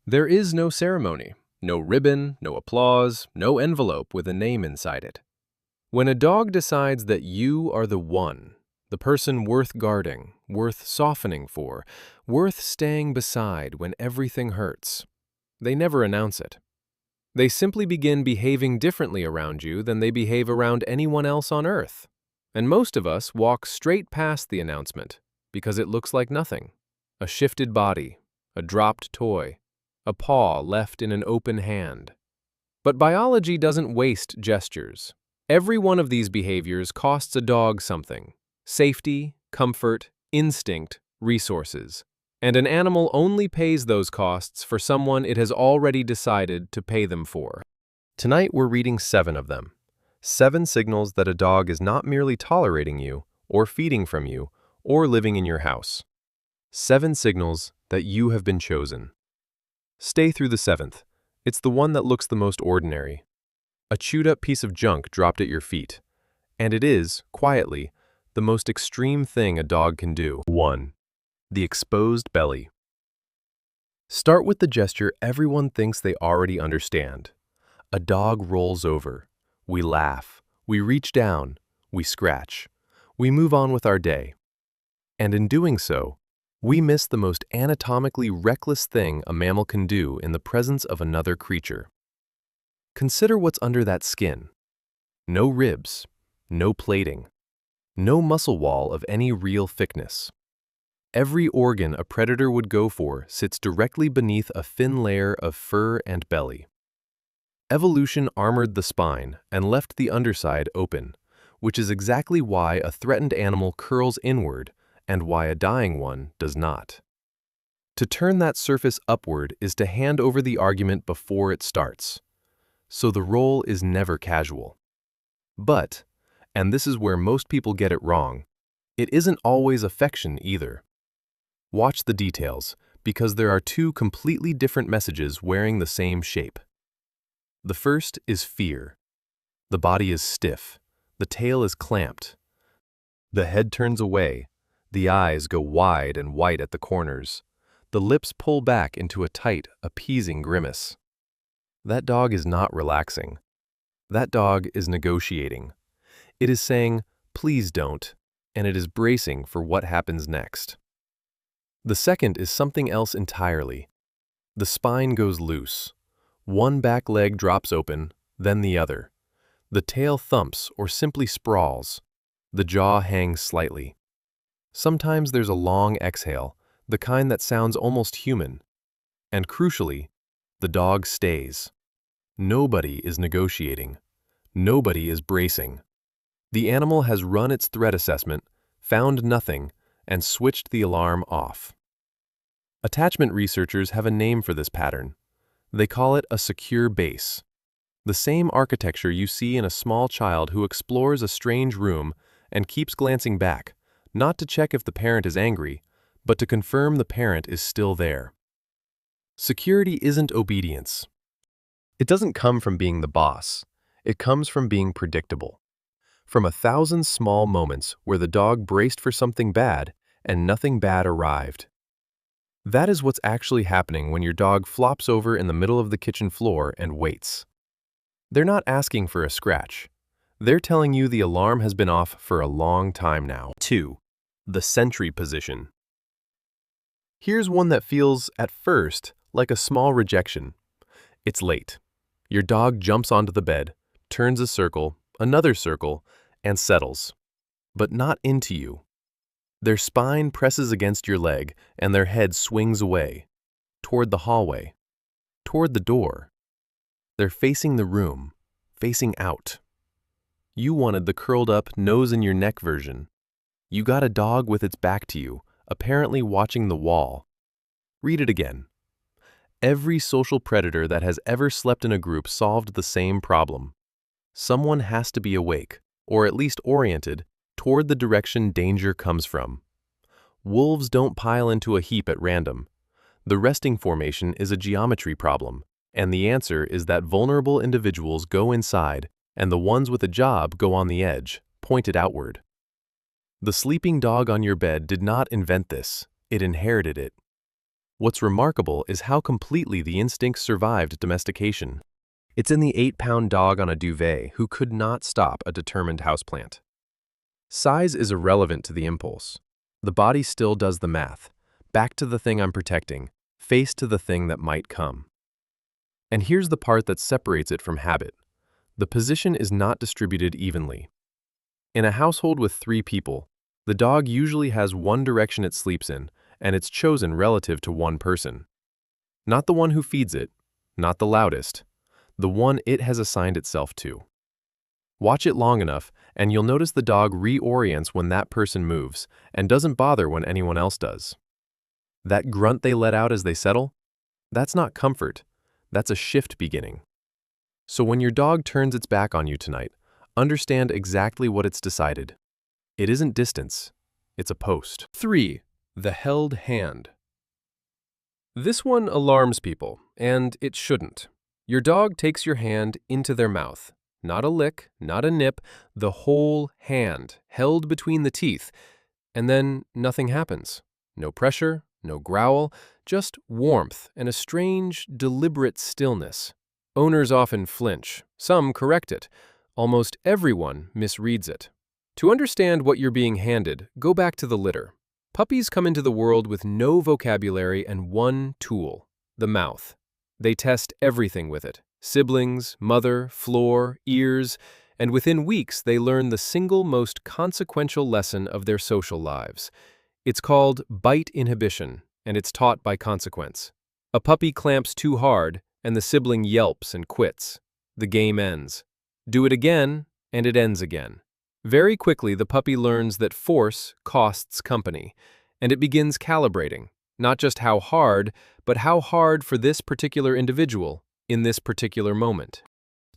There is no ceremony, no ribbon, no applause, no envelope with a name inside it. When a dog decides that you are the one, the person worth guarding, worth softening for, worth staying beside when everything hurts, they never announce it. They simply begin behaving differently around you than they behave around anyone else on earth. And most of us walk straight past the announcement because it looks like nothing. A shifted body, a dropped toy, a paw left in an open hand. But biology doesn't waste gestures. Every one of these behaviors costs a dog something: safety, comfort, instinct, resources. And an animal only pays those costs for someone it has already decided to pay them for. Tonight we're reading 7 of them. 7 signals that a dog is not merely tolerating you, or feeding from you, or living in your house. 7 signals that you have been chosen. Stay through the 7th. It's the one that looks the most ordinary. A chewed-up piece of junk dropped at your feet. And it is, quietly, the most extreme thing a dog can do. 1. The exposed belly. Start with the gesture everyone thinks they already understand. A dog rolls over. We laugh. We reach down. We scratch. We move on with our day. And in doing so, we miss the most anatomically reckless thing a mammal can do in the presence of another creature. Consider what's under that skin. No ribs, no plating, no muscle wall of any real thickness. Every organ a predator would go for sits directly beneath a thin layer of fur and belly. Evolution armored the spine and left the underside open, which is exactly why a threatened animal curls inward and why a dying one does not. To turn that surface upward is to hand over the argument before it starts. So the role is never casual. But, and this is where most people get it wrong, it isn't always affection either. Watch the details, because there are 2 completely different messages wearing the same shape. The first is fear. The body is stiff, the tail is clamped, the head turns away, the eyes go wide and white at the corners, the lips pull back into a tight, appeasing grimace. That dog is not relaxing. That dog is negotiating. It is saying, "Please don't," and it is bracing for what happens next. The second is something else entirely. The spine goes loose. One back leg drops open, then the other. The tail thumps or simply sprawls. The jaw hangs slightly. Sometimes there's a long exhale, the kind that sounds almost human. And crucially, the dog stays. Nobody is negotiating. Nobody is bracing. The animal has run its threat assessment, found nothing, and switched the alarm off. Attachment researchers have a name for this pattern. They call it a secure base. The same architecture you see in a small child who explores a strange room and keeps glancing back, not to check if the parent is angry, but to confirm the parent is still there. Security isn't obedience. It doesn't come from being the boss. It comes from being predictable. From 1,000 small moments where the dog braced for something bad and nothing bad arrived. That is what's actually happening when your dog flops over in the middle of the kitchen floor and waits. They're not asking for a scratch. They're telling you the alarm has been off for a long time now. 2. The sentry position. Here's one that feels, at first, like a small rejection. It's late. Your dog jumps onto the bed, turns a circle, another circle, and settles. But not into you. Their spine presses against your leg and their head swings away, toward the hallway, toward the door. They're facing the room, facing out. You wanted the curled-up, nose-in-your-neck version. You got a dog with its back to you, apparently watching the wall. Read it again. Every social predator that has ever slept in a group solved the same problem. Someone has to be awake, or at least oriented, toward the direction danger comes from. Wolves don't pile into a heap at random. The resting formation is a geometry problem, and the answer is that vulnerable individuals go inside, and the ones with a job go on the edge, pointed outward. The sleeping dog on your bed did not invent this, it inherited it. What's remarkable is how completely the instinct survived domestication. It's in the 8-pound dog on a duvet who could not stop a determined houseplant. Size is irrelevant to the impulse. The body still does the math. Back to the thing I'm protecting, face to the thing that might come. And here's the part that separates it from habit. The position is not distributed evenly. In a household with 3 people, the dog usually has one direction it sleeps in, and it's chosen relative to one person. Not the one who feeds it, not the loudest, the one it has assigned itself to. Watch it long enough, and you'll notice the dog reorients when that person moves and doesn't bother when anyone else does. That grunt they let out as they settle? That's not comfort. That's a shift beginning. So when your dog turns its back on you tonight, understand exactly what it's decided. It isn't distance. It's a post. 3. The held hand. This one alarms people, and it shouldn't. Your dog takes your hand into their mouth. Not a lick, not a nip, the whole hand, held between the teeth. And then nothing happens. No pressure, no growl, just warmth and a strange, deliberate stillness. Owners often flinch. Some correct it. Almost everyone misreads it. To understand what you're being handed, go back to the litter. Puppies come into the world with no vocabulary and one tool, the mouth. They test everything with it. Siblings, mother, floor, ears, and within weeks they learn the single most consequential lesson of their social lives. It's called bite inhibition, and it's taught by consequence. A puppy clamps too hard, and the sibling yelps and quits. The game ends. Do it again, and it ends again. Very quickly, the puppy learns that force costs company, and it begins calibrating, not just how hard, but how hard for this particular individual, in this particular moment.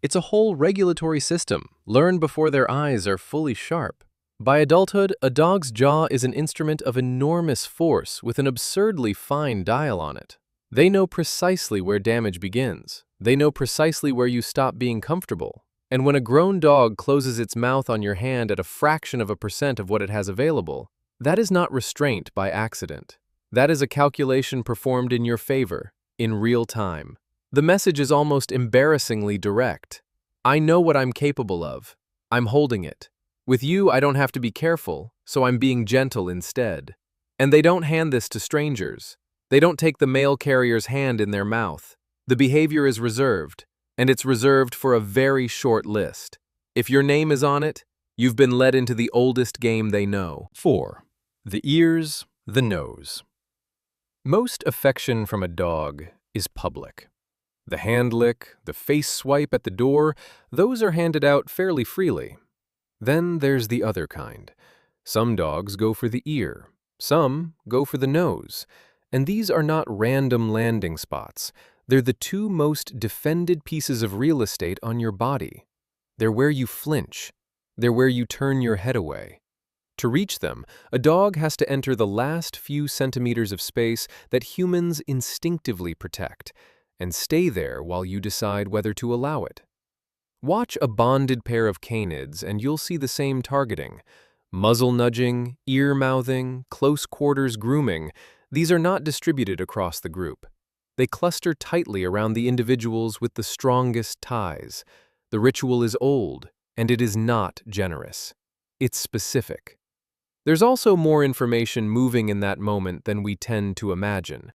It's a whole regulatory system, learned before their eyes are fully sharp. By adulthood, a dog's jaw is an instrument of enormous force with an absurdly fine dial on it. They know precisely where damage begins. They know precisely where you stop being comfortable. And when a grown dog closes its mouth on your hand at a fraction of a percent of what it has available, that is not restraint by accident. That is a calculation performed in your favor, in real time. The message is almost embarrassingly direct. I know what I'm capable of. I'm holding it. With you, I don't have to be careful, so I'm being gentle instead. And they don't hand this to strangers. They don't take the mail carrier's hand in their mouth. The behavior is reserved, and it's reserved for a very short list. If your name is on it, you've been led into the oldest game they know. 4. The ears, the nose. Most affection from a dog is public. The hand lick, the face swipe at the door, those are handed out fairly freely. Then there's the other kind. Some dogs go for the ear, some go for the nose, and these are not random landing spots. They're the 2 most defended pieces of real estate on your body. They're where you flinch. They're where you turn your head away. To reach them, a dog has to enter the last few centimeters of space that humans instinctively protect, and stay there while you decide whether to allow it. Watch a bonded pair of canids and you'll see the same targeting. Muzzle nudging, ear mouthing, close quarters grooming, these are not distributed across the group. They cluster tightly around the individuals with the strongest ties. The ritual is old, and it is not generous. It's specific. There's also more information moving in that moment than we tend to imagine.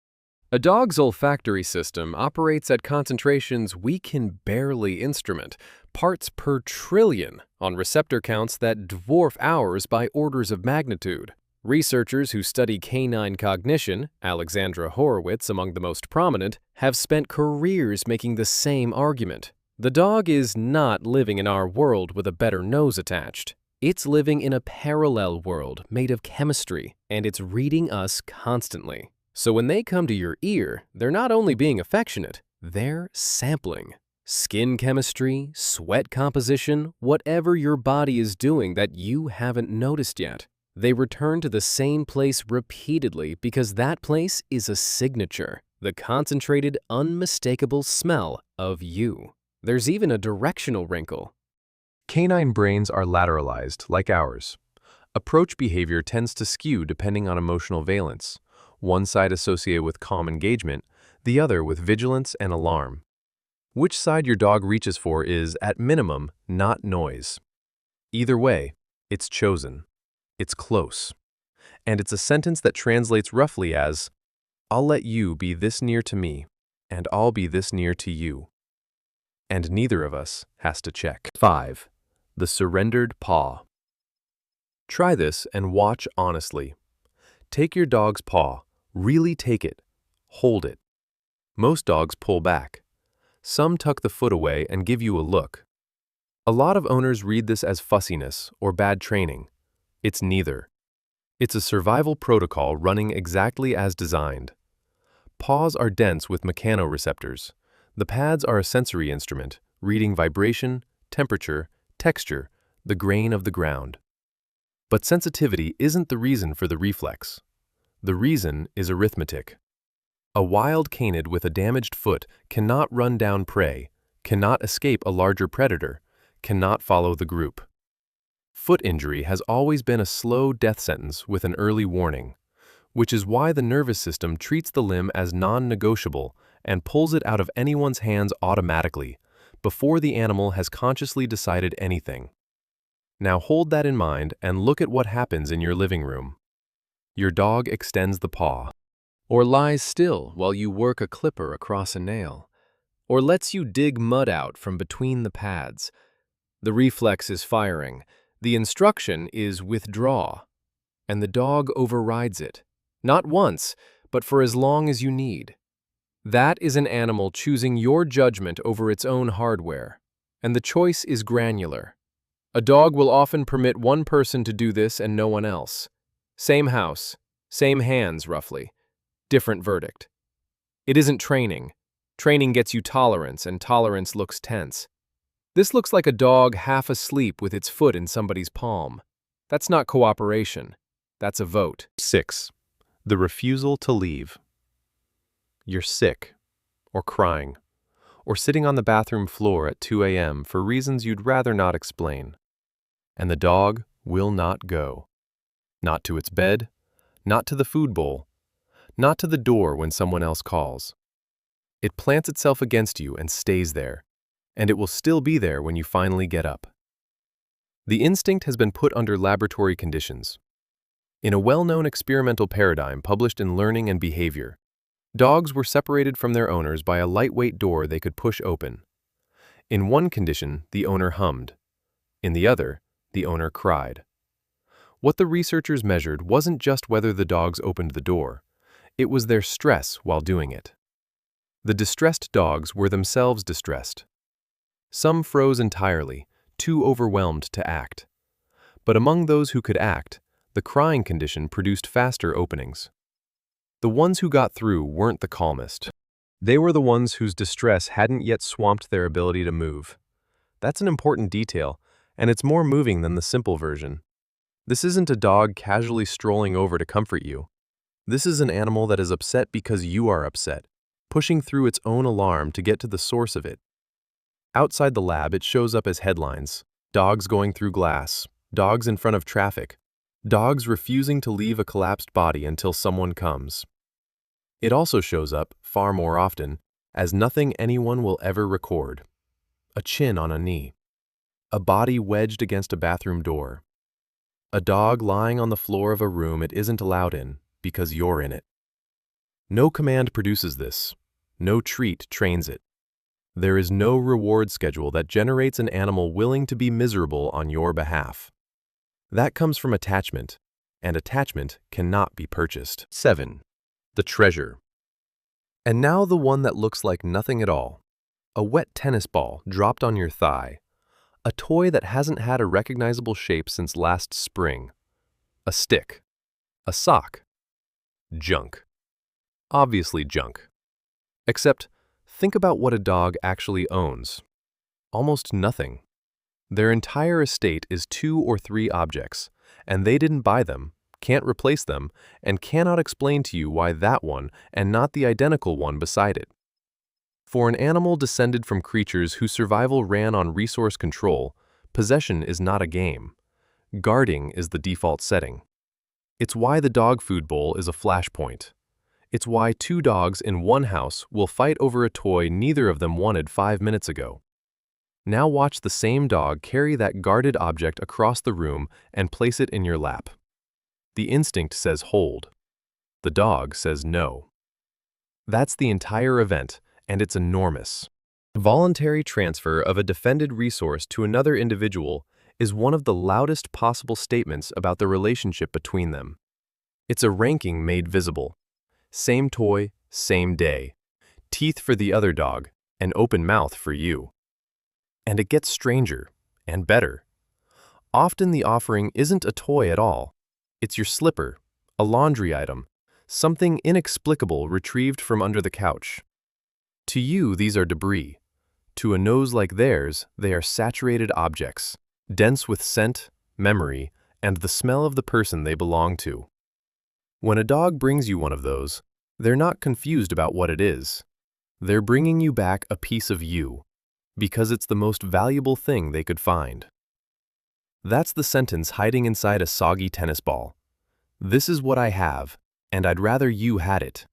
A dog's olfactory system operates at concentrations we can barely instrument, parts per trillion, on receptor counts that dwarf ours by orders of magnitude. Researchers who study canine cognition, Alexandra Horowitz among the most prominent, have spent careers making the same argument. The dog is not living in our world with a better nose attached. It's living in a parallel world made of chemistry, and it's reading us constantly. So when they come to your ear, they're not only being affectionate, they're sampling. Skin chemistry, sweat composition, whatever your body is doing that you haven't noticed yet. They return to the same place repeatedly because that place is a signature, the concentrated, unmistakable smell of you. There's even a directional wrinkle. Canine brains are lateralized, like ours. Approach behavior tends to skew depending on emotional valence. one side associated with calm engagement, the other with vigilance and alarm. Which side your dog reaches for is, at minimum, not noise. Either way, it's chosen. It's close. And it's a sentence that translates roughly as, I'll let you be this near to me, and I'll be this near to you. And neither of us has to check. 5. The surrendered paw. Try this and watch honestly. Take your dog's paw, really take it, hold it. Most dogs pull back. Some tuck the foot away and give you a look. A lot of owners read this as fussiness or bad training. It's neither. It's a survival protocol running exactly as designed. Paws are dense with mechanoreceptors. The pads are a sensory instrument, reading vibration, temperature, texture, the grain of the ground. But sensitivity isn't the reason for the reflex. The reason is arithmetic. A wild canid with a damaged foot cannot run down prey, cannot escape a larger predator, cannot follow the group. Foot injury has always been a slow death sentence with an early warning, which is why the nervous system treats the limb as non-negotiable and pulls it out of anyone's hands automatically, before the animal has consciously decided anything. Now hold that in mind and look at what happens in your living room. Your dog extends the paw, or lies still while you work a clipper across a nail, or lets you dig mud out from between the pads. The reflex is firing, the instruction is withdraw, and the dog overrides it, not once, but for as long as you need. That is an animal choosing your judgment over its own hardware, and the choice is granular. A dog will often permit one person to do this and no one else. Same house, same hands, roughly. Different verdict. It isn't training. Training gets you tolerance, and tolerance looks tense. This looks like a dog half asleep with its foot in somebody's palm. That's not cooperation. That's a vote. 6. The refusal to leave. You're sick, or crying, or sitting on the bathroom floor at 2 a.m. for reasons you'd rather not explain. And the dog will not go. Not to its bed, not to the food bowl, not to the door when someone else calls. It plants itself against you and stays there, and it will still be there when you finally get up. The instinct has been put under laboratory conditions. In a well-known experimental paradigm published in Learning and Behavior, dogs were separated from their owners by a lightweight door they could push open. In one condition, the owner hummed. In the other, the owner cried. What the researchers measured wasn't just whether the dogs opened the door, it was their stress while doing it. The distressed dogs were themselves distressed. Some froze entirely, too overwhelmed to act. But among those who could act, the crying condition produced faster openings. The ones who got through weren't the calmest. They were the ones whose distress hadn't yet swamped their ability to move. That's an important detail, and it's more moving than the simple version. This isn't a dog casually strolling over to comfort you. This is an animal that is upset because you are upset, pushing through its own alarm to get to the source of it. Outside the lab, it shows up as headlines: dogs going through glass, dogs in front of traffic, dogs refusing to leave a collapsed body until someone comes. It also shows up, far more often, as nothing anyone will ever record. A chin on a knee. A body wedged against a bathroom door. A dog lying on the floor of a room it isn't allowed in because you're in it. No command produces this. No treat trains it. There is no reward schedule that generates an animal willing to be miserable on your behalf. That comes from attachment, and attachment cannot be purchased. 7. The treasure. And now the one that looks like nothing at all. A wet tennis ball dropped on your thigh. A toy that hasn't had a recognizable shape since last spring. A stick. A sock. Junk. Obviously junk. Except, think about what a dog actually owns. Almost nothing. Their entire estate is 2 or 3 objects, and they didn't buy them, can't replace them, and cannot explain to you why that one and not the identical one beside it. For an animal descended from creatures whose survival ran on resource control, possession is not a game. Guarding is the default setting. It's why the dog food bowl is a flashpoint. It's why two dogs in one house will fight over a toy neither of them wanted 5 minutes ago. Now watch the same dog carry that guarded object across the room and place it in your lap. The instinct says hold. The dog says no. That's the entire event, and it's enormous. Voluntary transfer of a defended resource to another individual is one of the loudest possible statements about the relationship between them. It's a ranking made visible. Same toy, same day. Teeth for the other dog, an open mouth for you. And it gets stranger and better. Often the offering isn't a toy at all. It's your slipper, a laundry item, something inexplicable retrieved from under the couch. To you, these are debris. To a nose like theirs, they are saturated objects, dense with scent, memory, and the smell of the person they belong to. When a dog brings you one of those, they're not confused about what it is. They're bringing you back a piece of you, because it's the most valuable thing they could find. That's the sentence hiding inside a soggy tennis ball. This is what I have, and I'd rather you had it.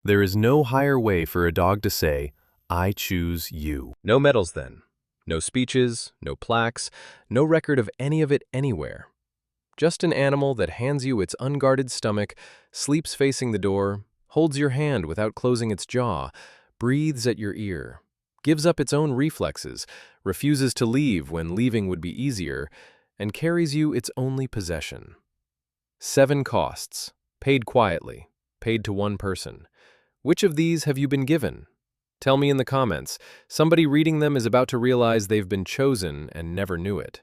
There is no higher way for a dog to say, I choose you. No medals then. No speeches, no plaques, no record of any of it anywhere. Just an animal that hands you its unguarded stomach, sleeps facing the door, holds your hand without closing its jaw, breathes at your ear, gives up its own reflexes, refuses to leave when leaving would be easier, and carries you its only possession. 7 costs, paid quietly, paid to one person. Which of these have you been given? Tell me in the comments. Somebody reading them is about to realize they've been chosen and never knew it.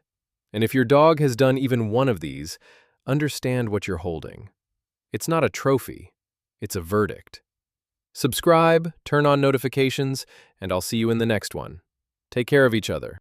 And if your dog has done even one of these, understand what you're holding. It's not a trophy, it's a verdict. Subscribe, turn on notifications, and I'll see you in the next one. Take care of each other.